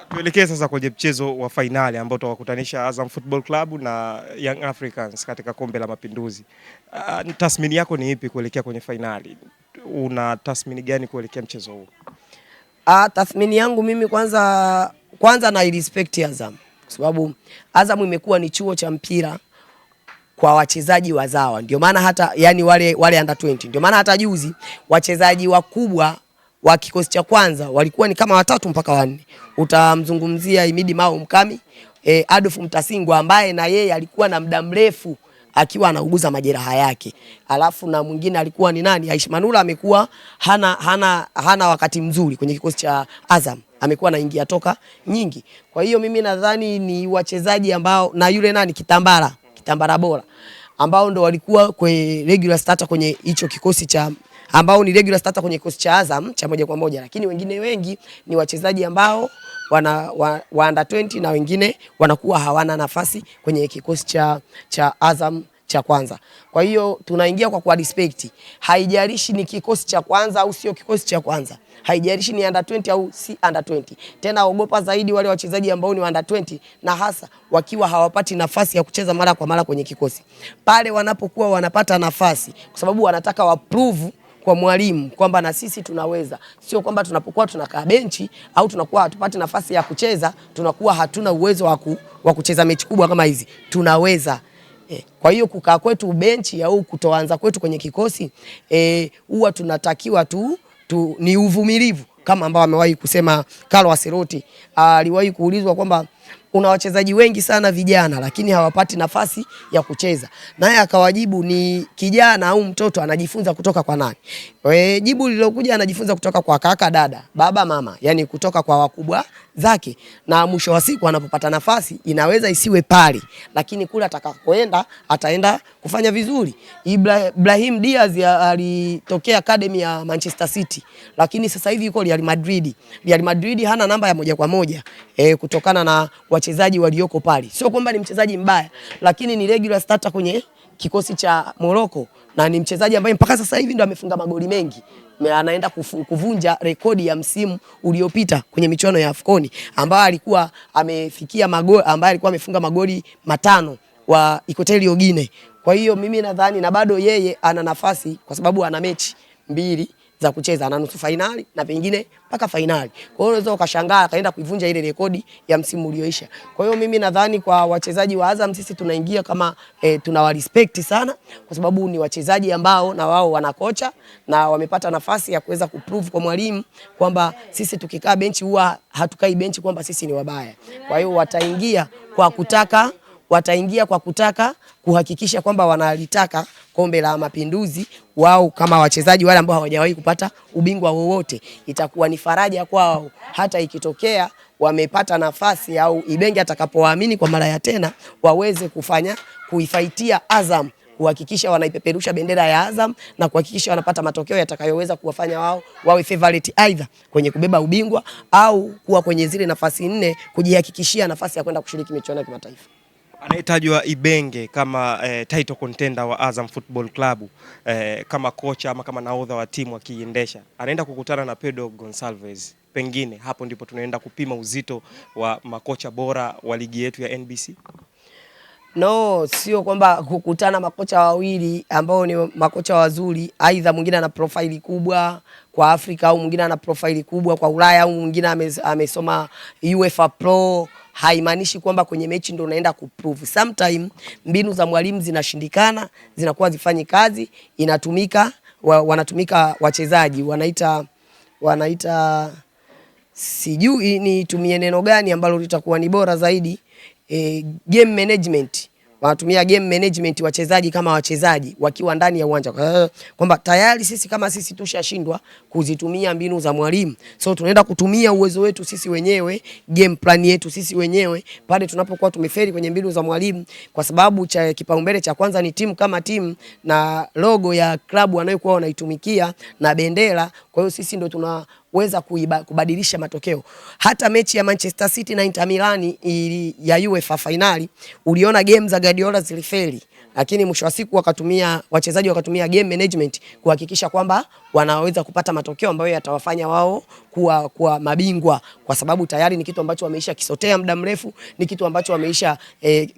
Tuelekee sasa kwenye mchezo wa fainali ambao utawakutanisha Azam Football Club na Young Africans katika Kombe la Mapinduzi. Tathmini yako ni ipi kuelekea kwenye fainali? Una tathmini gani kuelekea mchezo huu? Tathmini yangu mimi kwanza na respect Azam, kwa sababu Azam imekuwa ni chuo cha mpira kwa wachezaji wazawa. Ndio maana hata yani wale under 20. Ndio maana hata juzi wachezaji wakubwa wa kikosi cha kwanza walikuwa ni kama 3 mpaka 4. Utamzungumzia Imidi Mao Mkami, Adolf Mtasingwa ambaye na yeye alikuwa na muda mrefu akiwa anauguza majeraha yake. Alafu na mwingine alikuwa ni nani? Aishi Manula amekuwa hana wakati mzuri kwenye kikosi cha Azam. Amekuwa anaingia toka nyingi. Kwa hiyo mimi nadhani ni wachezaji ambao na yule nani Kitambara bora ambao ndo walikuwa kwenye regular starter kwenye hicho kikosi cha ambao ni regular starter kwenye kikosi cha Azam cha moja kwa moja, lakini wengine wengi ni wachezaji ambao wa under 20 na wengine wanakuwa hawana nafasi kwenye kikosi cha Azam cha kwanza. Kwa hiyo tunaingia kwa respect. Haijalishi ni kikosi cha kwanza au sio kikosi cha kwanza. Haijalishi ni under 20 au si under 20. Tena ogopa zaidi wale wachezaji ambao ni under 20 na hasa wakiwa hawapati nafasi ya kucheza mara kwa mara kwenye kikosi. Pale wanapokuwa wanapata nafasi kwa sababu wanataka wa prove kwa mwalimu kwamba na sisi tunaweza. Sio kwamba tunapokuwa tunakaa benchi au tunakuwa hatupati nafasi ya kucheza, tunakuwa hatuna uwezo wa kucheza mechi kubwa kama hizi. Tunaweza. Kwa hiyo kukaa kwetu benchi au kutoanza kwetu kwenye kikosi huwa tunatakiwa tu ni uvumilivu kama ambao amewahi kusema Carlo Ancelotti. Aliwahi kuulizwa kwamba una wachezaji wengi sana vijana lakini hawapati nafasi ya kucheza. Naye akawajibu ni kijana au mtoto anajifunza kutoka kwa nani? Jibu lilokuja anajifunza kutoka kwa kaka, dada, baba, mama, yani kutoka kwa wakubwa zake. Na mwisho wa siku anapopata nafasi inaweza isiwe pale, lakini kule atakapoenda ataenda kufanya vizuri. Ibrahim Diaz alitokea academy ya Manchester City, lakini sasa hivi yuko Real Madrid. Real Madrid hana namba ya moja kwa moja kutokana na wachezaji walioko pale. Sio kwamba ni mchezaji mbaya, lakini ni regular starter kwenye kikosi cha Morocco na ni mchezaji ambaye mpaka sasa hivi ndo amefunga magoli mengi. Anaenda kuvunja rekodi ya msimu uliopita kwenye michuano ya AFCON ambaye alikuwa amefikia magoli, ambaye alikuwa amefunga magoli 5 wa Equatorial Guinea. Kwa hiyo mimi nadhani na bado yeye ana nafasi kwa sababu ana mechi 2 za kucheza, ana nusu finali na pengine mpaka finali. Kwa hiyo unaweza ukashangaa akaenda kuivunja ile rekodi ya msimu ulioisha. Kwa hiyo mimi nadhani kwa wachezaji wa Azam sisi tunaingia kama tunawarespect sana kwa sababu ni wachezaji ambao na wao wana kocha na wamepata nafasi ya kuweza kuprove kwa mwalimu kwamba sisi tukikaa benchi huwa hatukai benchi kwamba sisi ni wabaya. Kwa hiyo wataingia kwa kutaka kuhakikisha kwamba wanalitaka Kombe la Mapinduzi. Wao kama wachezaji wale ambao hawajawahi kupata ubingwa wowote, itakuwa ni faraja kwao hata ikitokea wamepata nafasi au Ibenge atakapowaamini kwa mara ya tena waweze kuifaitia Azam, kuhakikisha wanaipeperusha bendera ya Azam na kuhakikisha wanapata matokeo yatakayoweza kuwafanya wao wawe favorite either kwenye kubeba ubingwa au kuwa kwenye zile nafasi 4 kujihakikishia nafasi ya kwenda kushiriki michuano ya kimataifa. Anayetajwa Ibenge kama title contender wa Azam Football Club kama kocha ama kama nahodha wa timu akiendesha, anaenda kukutana na Pedro Gonçalves. Pengine hapo ndipo tunaenda kupima uzito wa makocha bora wa ligi yetu ya NBC. No, sio kwamba kukutana makocha wawili ambao ni makocha wazuri, aidha mwingine ana profile kubwa kwa Afrika au mwingine ana profile kubwa kwa Ulaya au mwingine amesoma UEFA Pro, haimaanishi kwamba kwenye mechi ndio unaenda kuprove. Sometimes mbinu za mwalimu zinashindikana, zinakuwa zifanyi kazi, wanatumika wachezaji, wanaita sijui nitumie neno gani ambalo litakuwa ni bora zaidi, game management. Wanatumia game management wachezaji kama wachezaji wakiwa ndani ya uwanja, kwamba tayari sisi kama sisi tushashindwa kuzitumia mbinu za mwalimu, so tunaenda kutumia uwezo wetu sisi wenyewe, game plan yetu sisi wenyewe pale tunapokuwa tumeferi kwenye mbinu za mwalimu, kwa sababu cha kipaumbele cha kwanza ni timu kama timu na logo ya klabu wanayokuwa wanaitumikia na bendera. Kwa hiyo sisi ndio tunaweza kubadilisha matokeo. Hata mechi ya Manchester City na Inter Milan ya UEFA finali, uliona game za Guardiola zilifeli. lakini mwisho wa siku wachezaji wakatumia game management kuhakikisha kwamba wanaweza kupata matokeo ambayo yatawafanya wao kuwa mabingwa, kwa sababu tayari ni kitu ambacho wameisha kisotea muda mrefu, ni kitu ambacho wameisha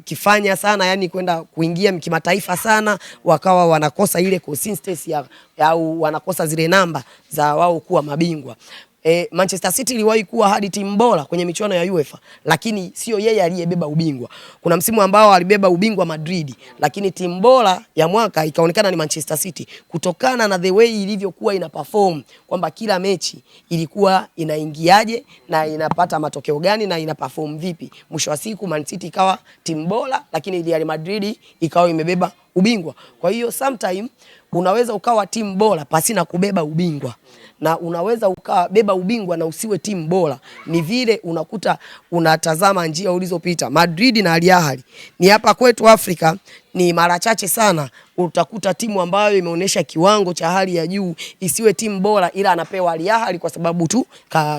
kifanya sana, yani kwenda kuingia kimataifa sana, wakawa wanakosa ile consistency au wanakosa zile namba za wao kuwa mabingwa. Manchester City iliwahi kuwa hadi timu bora kwenye michuano ya UEFA, lakini sio yeye aliyebeba ubingwa. Kuna msimu ambao alibeba ubingwa Madrid, lakini timu bora ya mwaka ikaonekana ni Manchester City kutokana na the way ilivyokuwa ina perform, kwamba kila mechi ilikuwa inaingiaje na inapata matokeo gani na ina perform vipi. Mwisho wa siku Man City ikawa timu bora, lakini Real Madrid ikawa imebeba ubingwa. Kwa hiyo sometime unaweza ukawa timu bora pasina kubeba ubingwa, na unaweza ukabeba ubingwa na usiwe timu bora. Ni vile unakuta unatazama njia ulizopita. Madrid na Al Ahly ni hapa kwetu Afrika, ni mara chache sana utakuta timu ambayo imeonyesha kiwango cha hali ya juu isiwe timu bora, ila anapewa Al Ahly kwa sababu tu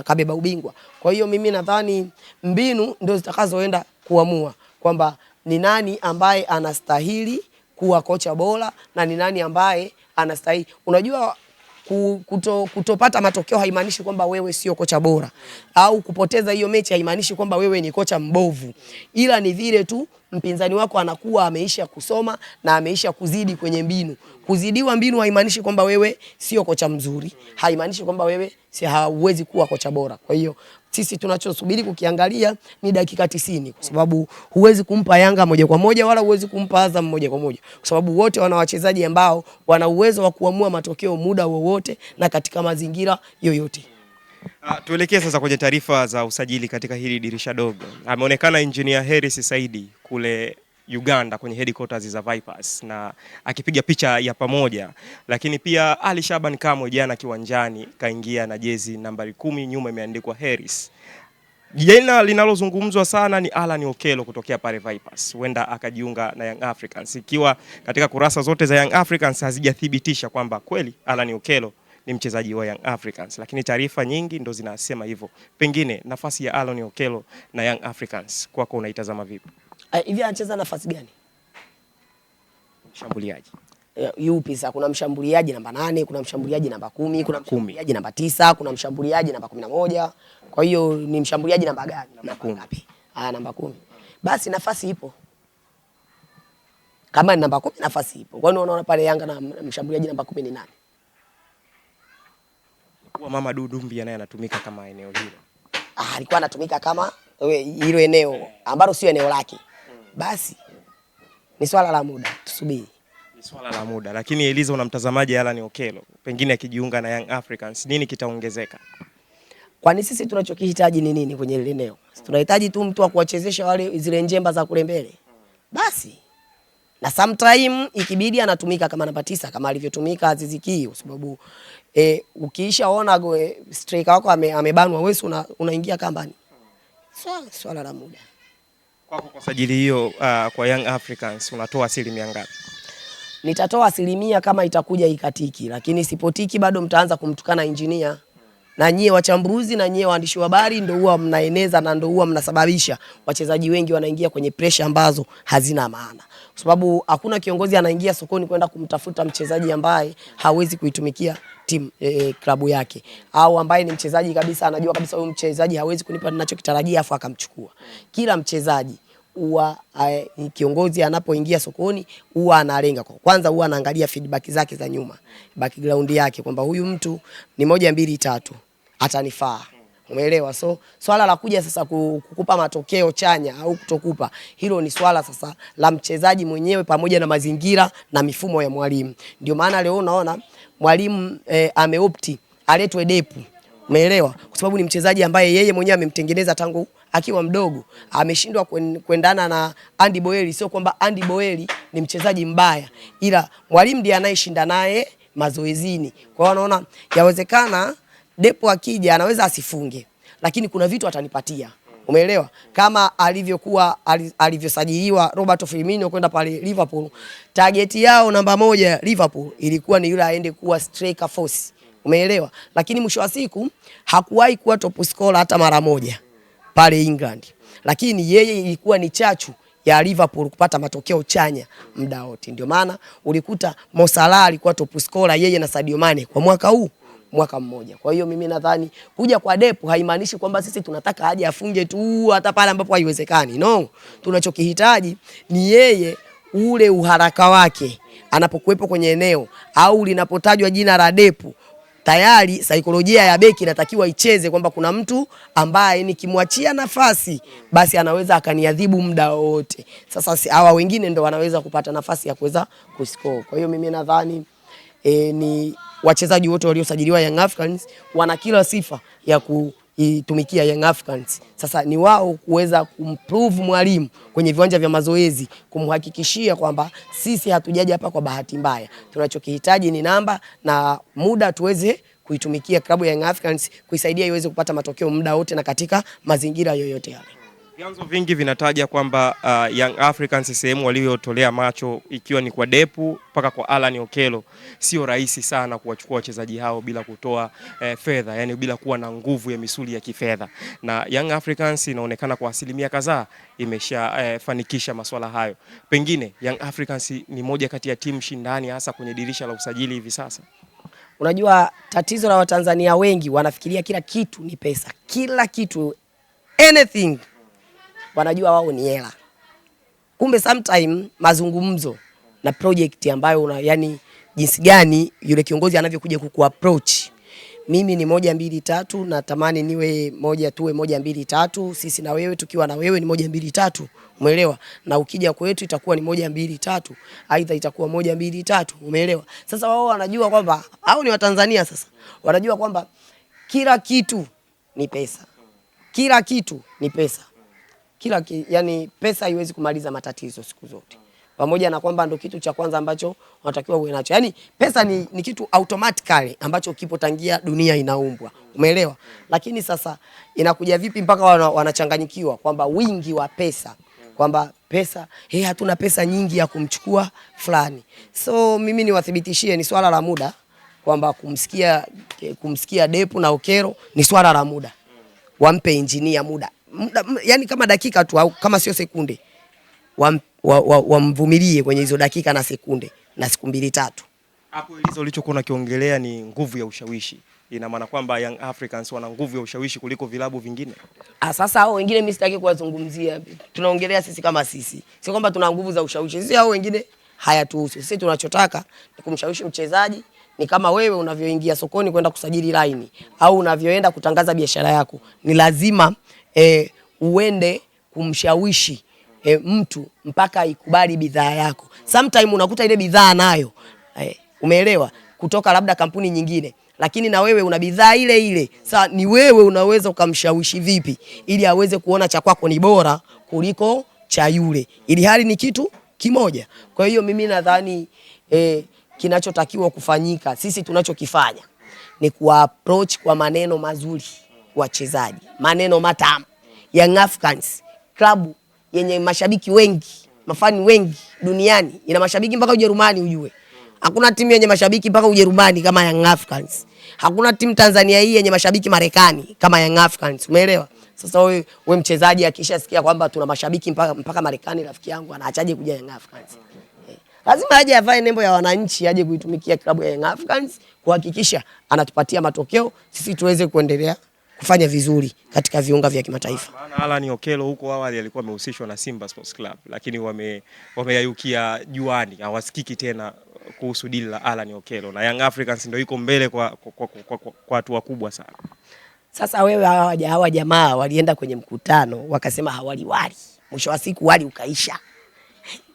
kabeba ubingwa. Kwa hiyo mimi nadhani mbinu ndio zitakazoenda kuamua kwamba ni nani ambaye anastahili kuwa kocha bora na ni nani ambaye anastahili. Unajua kutopata matokeo haimaanishi kwamba wewe sio kocha bora, au kupoteza hiyo mechi haimaanishi kwamba wewe ni kocha mbovu, ila ni vile tu mpinzani wako anakuwa ameisha kusoma na ameisha kuzidi kwenye mbinu. Kuzidiwa mbinu haimaanishi kwamba wewe sio kocha mzuri, haimaanishi kwamba wewe hauwezi kuwa kocha bora. Kwa hiyo sisi tunachosubiri kukiangalia ni dakika 90, kwa sababu huwezi kumpa Yanga moja kwa moja wala huwezi kumpa Azam moja kwa moja, kwa sababu wote wana wachezaji ambao wana uwezo wa kuamua matokeo muda wowote na katika mazingira yoyote. Tuelekee sasa kwenye taarifa za usajili katika hili dirisha dogo. Ameonekana Engineer Hersi Said kule Uganda kwenye headquarters za Vipers na akipiga picha ya pamoja, lakini pia Ali Shaban Kamwe jana kiwanjani kaingia na jezi nambari 10, nyuma imeandikwa Hersi. Jina linalozungumzwa sana ni Alan Okello kutokea pale Vipers, huenda akajiunga na Young Africans, ikiwa katika kurasa zote za Young Africans hazijathibitisha kwamba kweli Alan Okello ni mchezaji wa Young Africans, lakini taarifa nyingi ndo zinasema hivyo. Pengine nafasi ya Alan Okello na Young Africans kwako unaitazama vipi? Hivi anacheza nafasi gani? Mshambuliaji. Yupi sasa? Kuna mshambuliaji namba 8, kuna mshambuliaji namba 10, kuna mshambuliaji namba 9, kuna mshambuliaji namba 11. Kwa hiyo ni mshambuliaji namba gani? Namba ngapi? Namba 10. Basi nafasi ipo. Kama ni namba 10 nafasi ipo. Kwa nini unaona pale Yanga na mshambuliaji namba 10 ni nani? Kwa Mama Dumbi naye anatumika kama eneo hilo. Alikuwa anatumika kama hilo eneo ambalo sio eneo lake. Basi ni swala la muda, tusubiri. Ni swala la muda, lakini Eliza, unamtazamaje Alan Okello? Pengine akijiunga na Young Africans, nini kitaongezeka? Kwani sisi tunachokihitaji ni nini kwenye ile eneo? Tunahitaji tu mtu wa kuwachezesha wale zile njemba za kule mbele. Basi. Na sometime ikibidi anatumika kama namba 9 kama alivyotumika Aziz Ki, kwa sababu ukiishaona striker wako amebanwa, wewe unaingia kambani. Swala la muda. Kwa sajili hiyo kwa Young Africans unatoa asilimia ngapi? Nitatoa asilimia kama itakuja ikatiki, lakini sipotiki bado mtaanza kumtukana Engineer. Na nyie wachambuzi na nyie waandishi wa habari ndio huwa mnaeneza na ndio huwa mnasababisha wachezaji wengi wanaingia kwenye pressure ambazo hazina maana. Kwa sababu hakuna kiongozi anaingia sokoni kwenda kumtafuta mchezaji ambaye hawezi kuitumikia timu klabu yake, au ambaye ni mchezaji kabisa anajua kabisa huyu mchezaji hawezi kunipa ninachokitarajia afu akamchukua. Kila mchezaji huwa kiongozi anapoingia sokoni huwa analenga kwanza, huwa anaangalia feedback zake za nyuma, background yake, kwamba huyu mtu ni 1 2 3 atanifaa. Umeelewa? So swala la kuja sasa kukupa matokeo chanya au kutokupa, hilo ni swala sasa la mchezaji mwenyewe pamoja na mazingira na mifumo ya mwalimu. Ndio maana leo unaona mwalimu ameopti aletwe Depu. Umeelewa? Kwa sababu ni mchezaji ambaye yeye mwenyewe amemtengeneza tangu akiwa mdogo. Ameshindwa kuendana na Andy Boeli, sio kwamba Andy Boeli ni mchezaji mbaya, ila mwalimu ndiye anayeshinda naye mazoezini. Kwa hiyo unaona yawezekana Depu akija anaweza asifunge, lakini kuna vitu atanipatia. Umeelewa? Kama alivyosajiliwa Roberto Firmino kwenda pale Liverpool, target yao namba 1 Liverpool ilikuwa ni yule aende kuwa striker force. Umeelewa? Lakini mwisho wa siku hakuwahi kuwa top scorer hata mara moja pale England. Lakini yeye ilikuwa ni chachu ya Liverpool kupata matokeo chanya muda wote. Ndio maana ulikuta Mo Salah alikuwa top scorer yeye na Sadio Mane kwa mwaka huu, mwaka mmoja. Kwa hiyo mimi nadhani kuja kwa Depu haimaanishi kwamba sisi tunataka aje afunge tu hata pale ambapo haiwezekani. No, tunachokihitaji ni yeye ule uharaka wake anapokuwepo kwenye eneo au linapotajwa jina la Depu, tayari saikolojia ya beki inatakiwa icheze kwamba kuna mtu ambaye nikimwachia nafasi basi anaweza akaniadhibu muda wote. Sasa hawa wengine ndio wanaweza kupata nafasi ya kuweza kuscore. Kwa hiyo mimi nadhani ni wachezaji wote waliosajiliwa Young Africans wana kila sifa ya kuitumikia Young Africans. Sasa ni wao kuweza kumprove mwalimu kwenye viwanja vya mazoezi, kumhakikishia kwamba sisi hatujaja hapa kwa bahati mbaya. Tunachokihitaji ni namba na muda tuweze kuitumikia klabu ya Young Africans, kuisaidia iweze kupata matokeo muda wote na katika mazingira yoyote yale. Vyanzo vingi vinataja kwamba Young Africans sehemu waliotolea macho ikiwa ni kwa Depu mpaka kwa Alan Okello, sio rahisi sana kuwachukua wachezaji hao bila kutoa fedha, yani bila kuwa na nguvu ya misuli ya kifedha. Na Young Africans inaonekana kwa asilimia kadhaa imeshafanikisha masuala hayo. Pengine Young Africans ni moja kati ya timu shindani hasa kwenye dirisha la usajili hivi sasa. Unajua tatizo la Watanzania wengi wanafikiria kila kitu ni pesa. Kila kitu, anything wanajua wao ni hela. Kumbe sometime mazungumzo na project ambayo yani jinsi gani yule kiongozi anavyokuja kukuapproach. Mimi ni 1 2 3, natamani niwe moja, tuwe 1 2 3, sisi na wewe tukiwa na wewe ni 1 2 3, umeelewa? Na ukija kwetu itakuwa ni 1 2 3, aidha itakuwa 1 2 3, umeelewa? Sasa wao wanajua kwamba hao ni Watanzania, sasa wanajua kwamba kila kitu ni pesa. Kila kitu ni pesa. Yani pesa haiwezi kumaliza matatizo siku zote. Pamoja na kwamba ndo kitu cha kwanza ambacho unatakiwa uwe nacho. Yani pesa ni kitu automatically ambacho kipo tangia dunia inaumbwa. Umeelewa? Lakini sasa inakuja vipi mpaka wanachanganyikiwa kwamba wingi wa pesa, kwamba pesa, hatuna pesa nyingi ya kumchukua fulani. So mimi niwathibitishie ni swala la muda kwamba kumsikia Depu na Okello ni swala la muda. Wampe engineer muda, yani kama dakika tu au kama sio sekunde, wamvumilie kwenye hizo dakika na sekunde na siku 2 3. Hapo hizo ulichokuwa unakiongelea ni nguvu ya ushawishi. Ina maana kwamba Young Africans wana nguvu ya ushawishi kuliko vilabu vingine. Sasa hao wengine mimi sitaki kuwazungumzia. Tunaongelea sisi kama sisi. Sio kwamba tuna nguvu za ushawishi. Sisi hao wengine hayatuhusu. Sisi tunachotaka ni kumshawishi mchezaji. Ni kama wewe unavyoingia sokoni kwenda kusajili line au unavyoenda kutangaza biashara yako. Ni lazima uende kumshawishi mtu mpaka ikubali bidhaa yako. Sometime unakuta ile bidhaa nayo umeelewa kutoka labda kampuni nyingine, lakini na wewe una bidhaa ile ile. Sasa ni wewe unaweza ukamshawishi vipi ili aweze kuona cha kwako ni bora kuliko cha yule, ili hali ni kitu kimoja. Kwa hiyo mimi nadhani kinachotakiwa kufanyika, sisi tunachokifanya ni kuapproach kwa maneno mazuri wachezaji, maneno matamu. Young Africans klabu yenye mashabiki wengi, mafani wengi duniani, ina mashabiki mpaka Ujerumani ujue. Hakuna timu yenye mashabiki mpaka Ujerumani kama Young Africans. Hakuna timu Tanzania hii yenye mashabiki Marekani kama Young Africans, umeelewa? Sasa wewe mchezaji akishasikia kwamba tuna mashabiki mpaka Marekani, rafiki yangu anaachaje kuja Young Africans? Lazima aje avae nembo ya wananchi, aje kuitumikia klabu ya Young Africans kuhakikisha anatupatia matokeo sisi tuweze kuendelea kufanya vizuri katika viunga vya kimataifa. Maana Alan Okello huko awali alikuwa amehusishwa na Simba Sports Club, lakini wameyayukia juani, hawasikiki tena kuhusu deal la Alan Okello, na Young Africans ndio iko mbele kwa hatua kubwa sana. Sasa wewe hawa jamaa walienda kwenye mkutano wakasema hawali, mwisho wa siku wali ukaisha.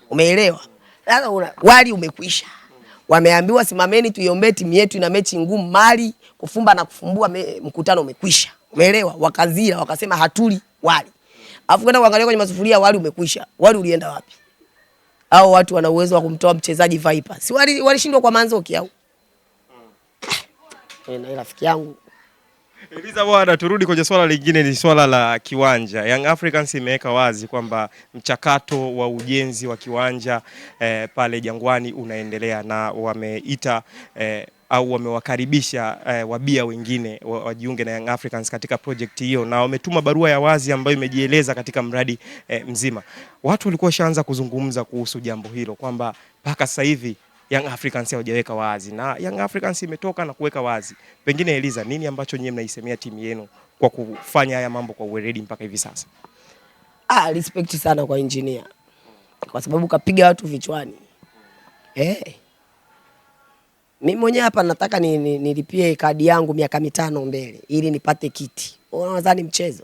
Umeelewa? Sasa wali umekwisha. Wameambiwa simameni tuiombe timu yetu ina mechi ngumu Mali, kufumba na kufumbua, mkutano umekwisha. Umeelewa? Wakazira wakasema hatuli wali. Alafu kwenda kuangalia kwenye masufuria wali umekwisha. Wali ulienda wapi? Hao watu wana uwezo wa kumtoa mchezaji Viper. Si walishindwa kwa Manzoki au? Na rafiki yangu. Eliza bwana, turudi kwenye swala lingine, ni swala la kiwanja. Young Africans imeweka wazi kwamba mchakato wa ujenzi wa kiwanja pale Jangwani unaendelea, na wameita au wamewakaribisha wabia wengine wajiunge na Young Africans katika project hiyo, na wametuma barua ya wazi ambayo imejieleza katika mradi mzima. Watu walikuwa washaanza kuzungumza kuhusu jambo hilo kwamba mpaka sasa hivi Young Africans hawajaweka wazi, na Young Africans imetoka na kuweka wazi. Pengine Eliza, nini ambacho nyinyi mnaisemea timu yenu kwa kufanya haya mambo kwa uweledi mpaka hivi sasa? Respect sana kwa engineer, kwa sababu kapiga watu vichwani. Mimi mwenyewe hapa nataka nilipie kadi yangu miaka 5 mbele ili nipate kiti. Unadhani mchezo?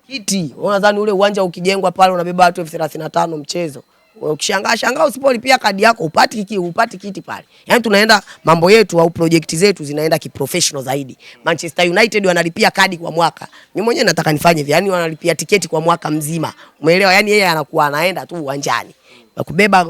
Kiti. Unadhani ule uwanja ukijengwa pale unabeba watu 35 mchezo? Ukishangaa usipolipia kadi yako upati kiti pale. Yaani tunaenda mambo yetu au project zetu zinaenda kiprofessional zaidi. Manchester United wanalipia kadi kwa mwaka. Mimi mwenyewe nataka nifanye hivyo. Yaani wanalipia tiketi kwa mwaka mzima. Umeelewa? Yaani yeye anakuwa anaenda tu uwanjani.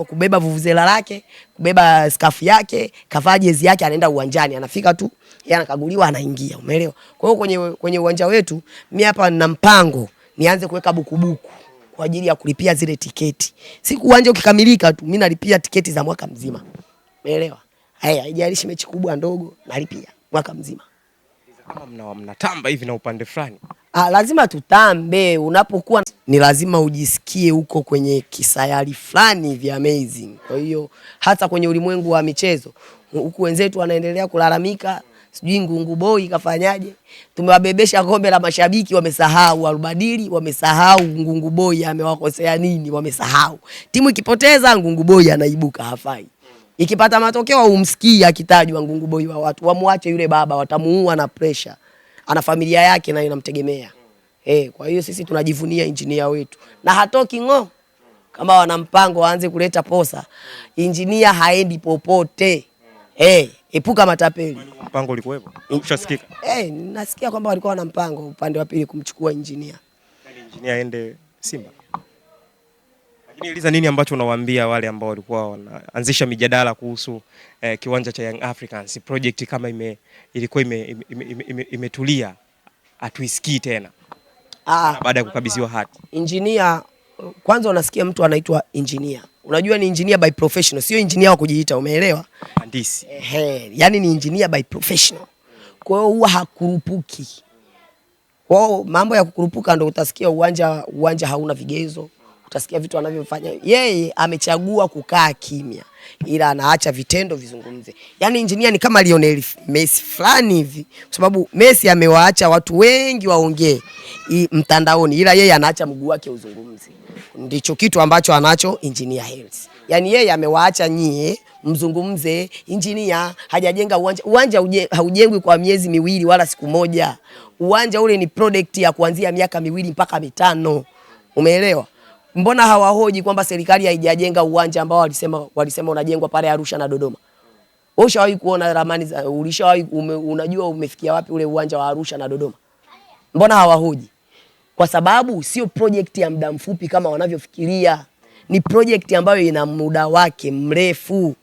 Kubeba vuvuzela lake, kubeba skafu yake, kavaa jezi yake, anaenda uwanjani, anafika tu, yeye anakaguliwa, anaingia. Umeelewa? Kwa hiyo kwenye uwanja wetu mimi hapa nina mpango nianze kuweka bukubuku kwa ajili ya kulipia zile tiketi. Siku uwanja ukikamilika tu mimi nalipia tiketi za mwaka mzima. Umeelewa? Haya, haijalishi mechi kubwa ndogo, nalipia mwaka mzima. Kama mnatamba hivi na upande fulani. Lazima tutambe. Unapokuwa ni lazima ujisikie huko kwenye kisayari fulani vya amazing. Kwa hiyo hata kwenye ulimwengu wa michezo huku wenzetu wanaendelea kulalamika, sijui Ngungu Boy kafanyaje. Tumewabebesha kombe la mashabiki, wamesahau Albadili, wamesahau Ngungu Boy amewakosea nini, wamesahau. Timu ikipoteza Ngungu Boy anaibuka hafai. Ikipata matokeo umsikie akitajwa Ngungu Boy wa watu, wamuache yule baba, watamuua na pressure. Ana familia yake na inamtegemea. Kwa hiyo sisi tunajivunia engineer wetu. Na hatoki kama wana mpango waanze kuleta posa. Engineer haendi popote. Epuka matapeli. Mpango ulikuwepo? Ushasikika? Nasikia kwamba walikuwa wana mpango upande wa pili kumchukua engineer. Yaani engineer aende Simba. Lakini Eliza, nini ambacho unawaambia wale ambao walikuwa wanaanzisha mijadala kuhusu kiwanja cha Young Africans? Project kama ilikuwa imetulia, atuisikii tena baada ya kukabidhiwa hati. Engineer, kwanza unasikia mtu anaitwa engineer. Unajua ni engineer by professional, sio engineer wa kujiita, umeelewa? Handisi. Yaani ni engineer by professional. Kwa hiyo huwa hakurupuki. Kwa mambo ya kukurupuka ndio utasikia uwanja hauna vigezo. Utasikia vitu anavyofanya. Yeye amechagua kukaa kimya, ila anaacha vitendo vizungumze. Yaani engineer ni kama Lionel Messi fulani hivi, kwa sababu Messi amewaacha watu wengi waongee mtandaoni, ila yeye anaacha mguu wake uzungumze. Ndicho kitu ambacho anacho engineer Hersi. Yaani yeye amewaacha nyie mzungumze. Engineer hajajenga uwanja haujengwi kwa miezi miwili wala siku moja. Uwanja ule ni product ya kuanzia miaka 2 mpaka 5. Umeelewa? Mbona hawahoji kwamba serikali haijajenga uwanja ambao walisema unajengwa pale Arusha na Dodoma? Wewe ushawahi kuona ramani unajua umefikia wapi ule uwanja wa Arusha na Dodoma? Mbona hawahoji? Kwa sababu sio project ya muda mfupi kama wanavyofikiria. Ni project ambayo ina muda wake mrefu.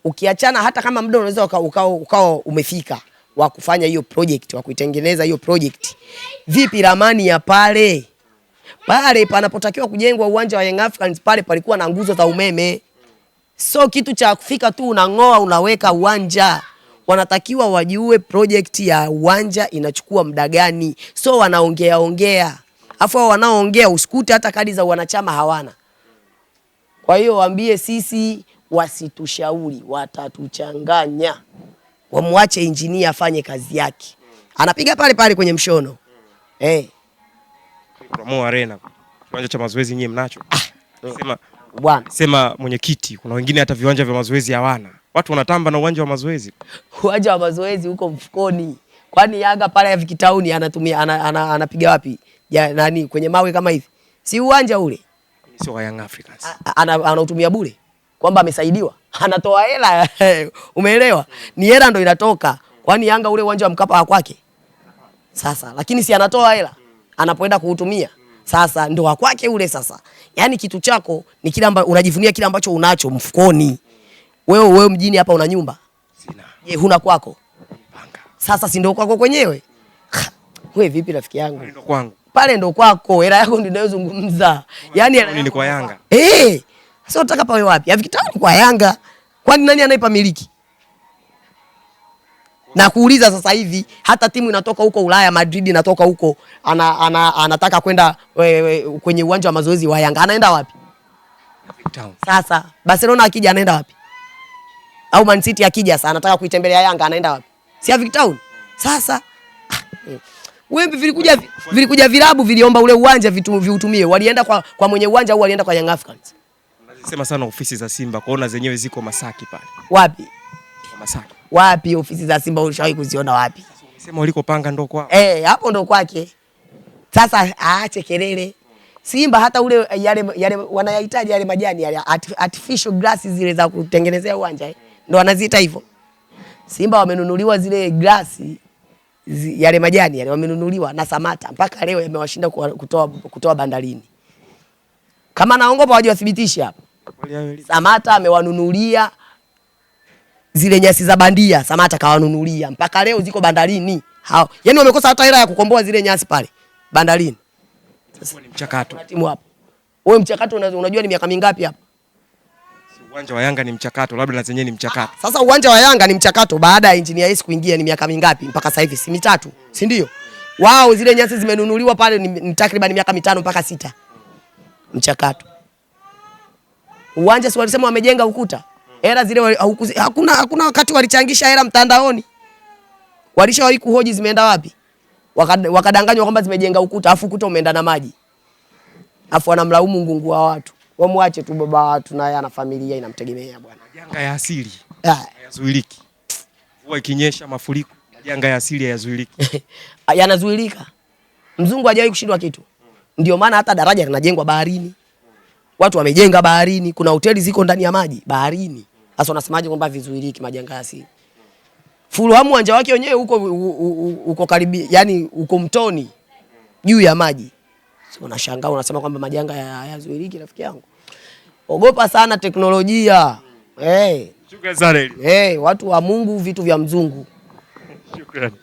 Ukiachana hata kama muda unaweza ukao umefika wa kufanya hiyo project, wa kuitengeneza hiyo project. Vipi ramani ya pale? Pale panapotakiwa kujengwa uwanja wa Young Africans pale palikuwa na nguzo za umeme. So kitu cha kufika tu unangoa unaweka uwanja. Wanatakiwa wajue project ya uwanja inachukua muda gani. So wanaongea. Afu wanaoongea usikute hata kadi za wanachama hawana. Kwa hiyo waambie sisi wasitushauri, watatuchanganya. Wamwache engineer afanye kazi yake. Anapiga pale kwenye mshono. Mo Arena, kiwanja cha mazoezi nyinyi mnacho? Sema mwenyekiti, kuna wengine hata viwanja vya mazoezi hawana. Watu wanatamba na uwanja wa mazoezi. Uwanja wa mazoezi huko mfukoni. Kwani Yanga pale ya Vikitauni anatumia anapiga wapi? Nani kwenye mawe kama hivi? Si uwanja ule. Sio wa Young Africans. Anautumia bure. Kwamba amesaidiwa. Anatoa hela. Umeelewa? Ni hela ndio inatoka. Kwani Yanga ule uwanja wa Mkapa kwake? Sasa, lakini si anatoa hela. Anapoenda kuutumia. Sasa ndo wa kwake ule sasa. Yaani kitu chako ni kile ambacho unajivunia, kile ambacho unacho mfukoni. Wewe mjini hapa una nyumba? Sina. Huna kwako? Panga. Sasa si ndo kwako kwenyewe? Wewe vipi rafiki yangu? Ndo kwangu. Pale ndo kwako, hela yako ndio unayozungumza. Yaani ni kwa Yanga. Sasa unataka pawe wapi? Vikitauni kwa Yanga. Kwani nani anaipamiliki? Na kuuliza sasa hivi hata timu inatoka huko Ulaya, Madrid inatoka huko, anataka kwenda kwenye uwanja wa mazoezi wa Yanga, anaenda wapi? Sasa Barcelona akija anaenda wapi? Au Man City akija sasa anataka kuitembelea Yanga, anaenda wapi? Si Avic Town. Sasa wewe vilikuja vilabu viliomba ule uwanja viutumie. Walienda kwa mwenye uwanja au walienda kwa Young Africans? Unasema sana ofisi za Simba, kuona zenyewe ziko Masaki pale. Wapi? Masaki. Wapi ofisi za Simba ulishawahi kuziona wapi? Unasema ulikopanga ndo kwao. Hapo ndo kwake. Sasa aache kelele. Simba hata ule yale wanayahitaji yale majani yale artificial grass zile za kutengenezea uwanja ndo wanaziita hivyo. Simba wamenunuliwa zile grass yale majani yale wamenunuliwa na Samata, mpaka leo yamewashinda kutoa bandarini. Kama naongopa waje wathibitishe hapa. Samata amewanunulia zile nyasi za bandia, Samata kawanunulia mpaka leo ziko bandarini. Hao yani wamekosa hata hela ya kukomboa zile nyasi pale bandarini. Sasa ni mchakato. Timu hapo. Wewe mchakato unajua ni miaka mingapi hapa? Uwanja wa Yanga ni mchakato, labda na zenyewe ni mchakato. Sasa uwanja wa Yanga ni mchakato baada ya Engineer Hersi kuingia, ni miaka mingapi mpaka sasa hivi? Si mitatu, si ndio? Wao zile nyasi zimenunuliwa pale ni takriban miaka 5 mpaka 6. Mchakato. Uwanja si walisema wamejenga ukuta. Hela zile hakuna wakati walichangisha hela mtandaoni. Walishawahi kuhoji zimeenda wapi? Wakadanganywa kwamba zimejenga ukuta, afu ukuta umeenda na maji. Afu wanamlaumu ngungu wa watu. Wamwache tu baba watu, naye ana familia inamtegemea bwana. Majanga ya asili hayazuiliki. Mvua ikinyesha, mafuriko, majanga ya asili hayazuiliki. Yanazuilika. Mzungu hajawahi kushindwa kitu. Ndio maana hata daraja linajengwa baharini. Watu wamejenga baharini, kuna hoteli ziko ndani ya maji baharini. Sasa unasemaje kwamba vizuiliki majanga ya asili? Fulham uwanja wake wenyewe uko karibu, yani uko mtoni juu ya maji. So unashangaa unasema kwamba majanga hayazuiliki, rafiki yangu. Ogopa sana teknolojia. Shukrani sana. Watu wa Mungu, vitu vya mzungu. Shukrani.